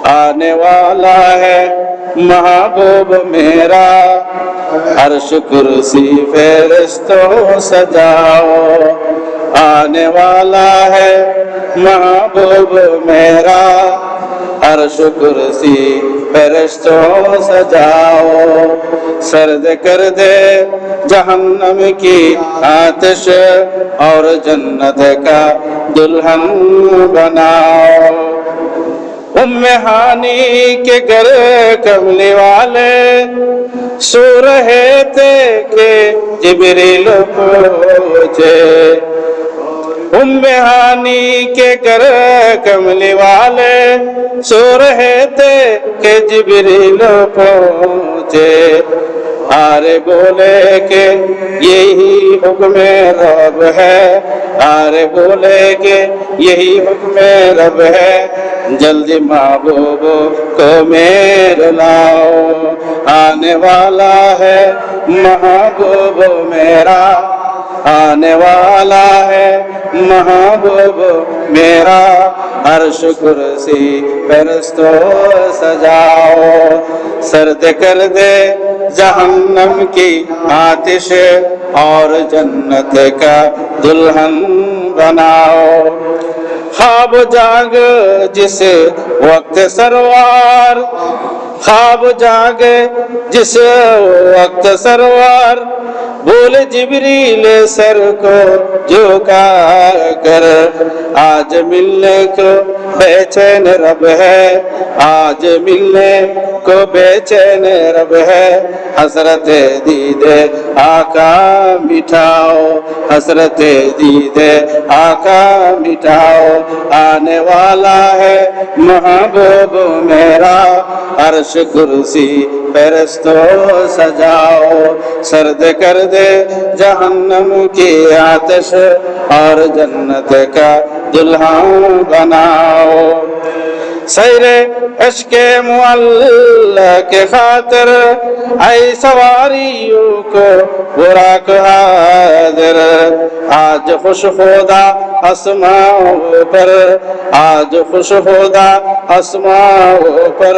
آنے والا ہے محبوب میرا، عرش کرسی فرشتوں سجاؤ، آنے والا ہے محبوب میرا، عرش کرسی فرشتوں سجاؤ، سرد کر دے جہنم کی آتش اور جنت کا دلہن بناؤ۔ ام ہانی کے گھر کملی والے سو رہے تھے کہ جبریل پہنچے، ام ہانی کے گھر کملی والے سو رہے تھے کہ جبریل پہنچے، آرے بولے کہ یہی حکم رب ہے، آرے بولے کہ یہی حکم رب ہے، جلدی محبوب کو میرے لاؤ، آنے والا ہے محبوب میرا، آنے والا ہے محبوب میرا، عرش کرسی فرشتوں سجاؤ، سرد کر دے جہنم کی آتش اور جنت کا دلہن بناؤ۔ خواب جاگ جس وقت سرور، خواب جاگ جس وقت سرور، بول جبریل سر کو جھکا کر، آج ملنے کو بے چین رب ہے، آج ملنے کو بے چین رب ہے، حسرت دید آقا مٹھاؤ، حسرت دید آقا مٹھاؤ، آنے والا ہے محبوب میرا، عرش کرسی فرشتوں سجاؤ، سرد کر دے جہنم کی آتش اور جنت کا دلہن بناؤ۔ سیر عشق معلّہ کے خاطر اے سواریوں کو براق حاضر، آج خوش خدا آسماں پر، آج خوش خدا آسماں پر،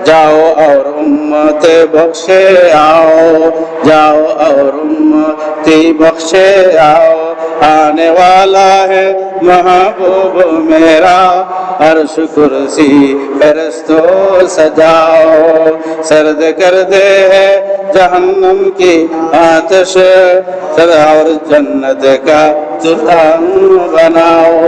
جاؤ اور امت بخشے آؤ، جاؤ اور امتی بخشے آؤ، آنے والا ہے محبوب میرا، عرش کرسی فرشتوں سجاؤ، سرد کر دے جہنم کی آتش اور جنت کا دلہن بناؤ۔